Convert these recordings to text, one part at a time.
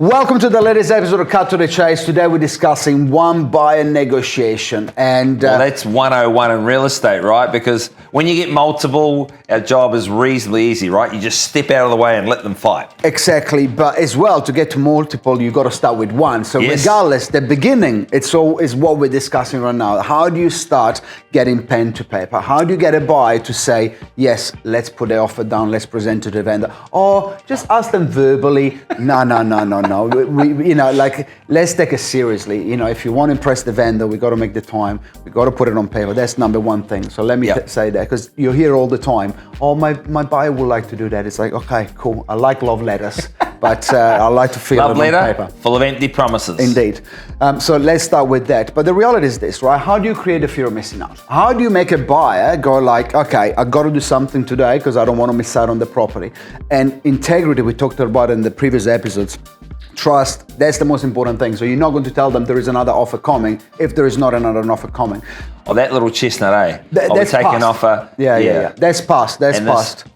Welcome to the latest episode of Cut to the Chase. Today we're discussing one buyer negotiation. And well, that's 101 in real estate, right? Because when you get multiple, our job is reasonably easy, right? You just step out of the way and let them fight. Exactly, but as well, to get to multiple, you got to start with one. So yes. Regardless, the beginning, is what we're discussing right now. How do you start getting pen to paper? How do you get a buyer to say, yes, let's put the offer down, let's present to the vendor? Or just ask them verbally, no. Let's take it seriously. If you want to impress the vendor, we got to make the time. We got to put it on paper. That's number one thing. So let me say that, because you hear all the time, oh, my buyer would like to do that. It's like, okay, cool. I like love letters, but I like to feel love it on letter, paper. Full of empty promises. Indeed. So let's start with that. But the reality is this, right? How do you create a fear of missing out? How do you make a buyer go like, okay, I got to do something today because I don't want to miss out on the property? And integrity, we talked about in the previous episodes. Trust, that's the most important thing. So you're not going to tell them there is another offer coming if there is not another offer coming. Oh, that little chestnut, eh? That's take past. An offer. Yeah. That's past. That's past.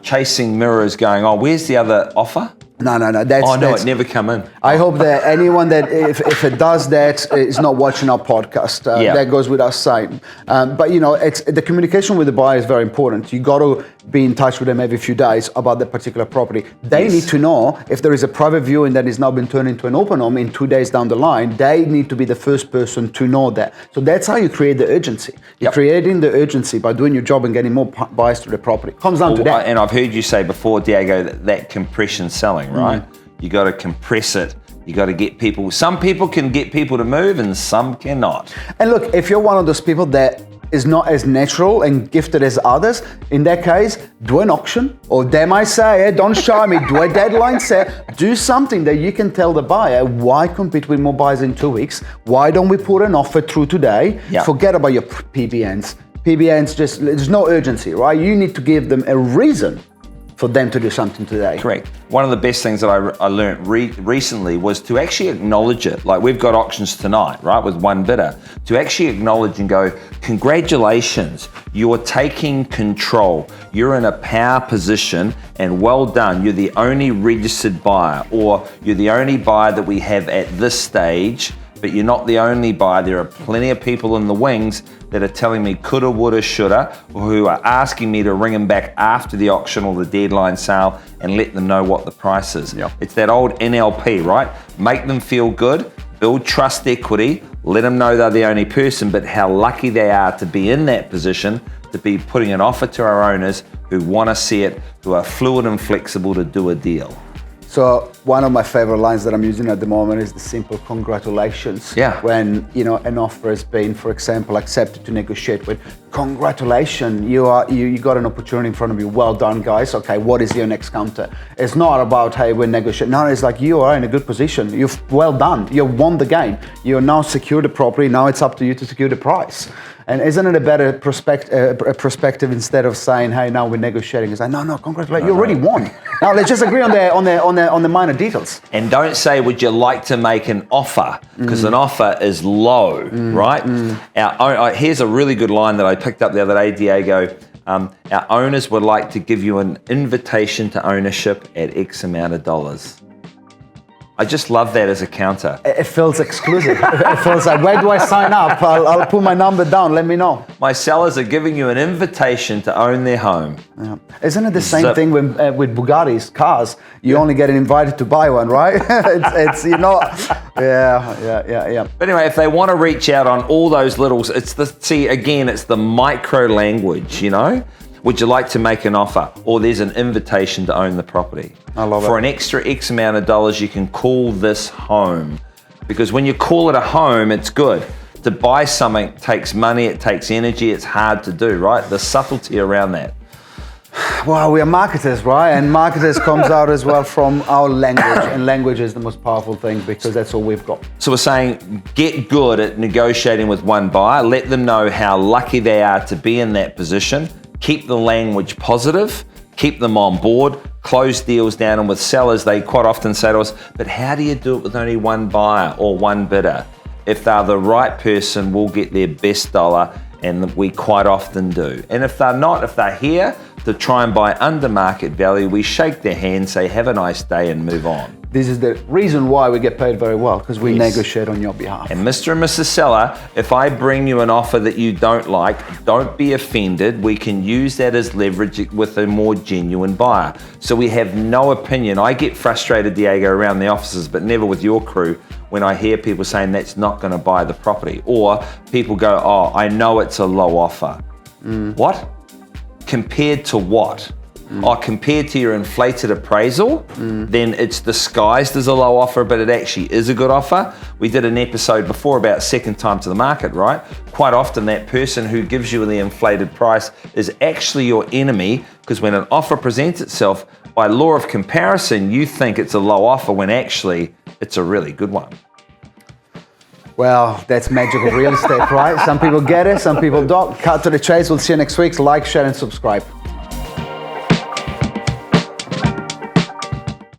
Chasing mirrors going, oh, where's the other offer? No. It never come in. I hope that anyone that, if it does that, is not watching our podcast. That goes without saying. But it's the communication with the buyer is very important. You got to be in touch with them every few days about the particular property. They need to know if there is a private viewing that is now been turned into an open home in 2 days down the line. They need to be the first person to know that. So that's how you create the urgency. You're creating the urgency by doing your job and getting more buyers to the property. Comes down to that. And I've heard you say before, Diego, that compression selling, right? You got to compress it. You got to get people. Some people can get people to move and some cannot. And look, if you're one of those people that is not as natural and gifted as others, in that case, do an auction, or they might say, hey, don't show me, do a deadline set, do something that you can tell the buyer, why compete with more buyers in 2 weeks? Why don't we put an offer through today? Forget about your PBNs. PBNs, there's no urgency, right? You need to give them a reason for them to do something today. Correct. One of the best things that I learned recently was to actually acknowledge it. Like we've got auctions tonight, right, with one bidder. To actually acknowledge and go, congratulations, you're taking control. You're in a power position and well done. You're the only registered buyer, or you're the only buyer that we have at this stage, but you're not the only buyer. There are plenty of people in the wings that are telling me coulda, woulda, shoulda, or who are asking me to ring them back after the auction or the deadline sale and let them know what the price is. It's that old NLP, right? Make them feel good, build trust equity, let them know they're the only person, but how lucky they are to be in that position, to be putting an offer to our owners who want to see it, who are fluid and flexible to do a deal. So one of my favorite lines that I'm using at the moment is the simple congratulations. When an offer has been, for example, accepted to negotiate with, congratulations, you got an opportunity in front of you. Well done, guys. Okay, what is your next counter? It's not about, hey, we're negotiating. No, it's like you are in a good position. You've well done. You won the game. You now secure the property. Now it's up to you to secure the price. And isn't it a better perspective instead of saying, hey, now we're negotiating? It's like, no, congratulations, you already won. Now let's just agree on the minor details. And don't say, would you like to make an offer? Because an offer is low, right? Here's a really good line that I picked up the other day, Diego. Our owners would like to give you an invitation to ownership at X amount of dollars. I just love that as a counter. It feels exclusive. It feels like, where do I sign up? I'll put my number down, let me know. My sellers are giving you an invitation to own their home. Isn't it the same thing with Bugattis, cars? You only get invited to buy one, right? it's Yeah. But anyway, if they want to reach out on all those little, it's the micro language, Would you like to make an offer? Or there's an invitation to own the property. I love it. For an extra X amount of dollars, you can call this home. Because when you call it a home, it's good. To buy something takes money, it takes energy, it's hard to do, right? The subtlety around that. Well, we are marketers, right? And marketers comes out as well from our language. And language is the most powerful thing because that's all we've got. So we're saying get good at negotiating with one buyer. Let them know how lucky they are to be in that position. Keep the language positive, keep them on board, close deals down. And with sellers, they quite often say to us, but how do you do it with only one buyer or one bidder? If they're the right person, we'll get their best dollar, and we quite often do. And if they're not, if they're here to try and buy under market value, we shake their hand, say, have a nice day and move on. this is the reason why we get paid very well, because we negotiate on your behalf. And Mr. and Mrs. Seller, if I bring you an offer that you don't like, don't be offended. We can use that as leverage with a more genuine buyer. So we have no opinion. I get frustrated, Diego, around the offices, but never with your crew, when I hear people saying that's not going to buy the property. Or people go, oh, I know it's a low offer. What? Compared to what? Or compared to your inflated appraisal, then it's disguised as a low offer, but it actually is a good offer. We did an episode before about second time to the market, right? Quite often that person who gives you the inflated price is actually your enemy, because when an offer presents itself, by law of comparison, you think it's a low offer when actually it's a really good one. Well, that's magic of real estate, right? Some people get it, some people don't. Cut to the chase. We'll see you next week. Like, share, and subscribe.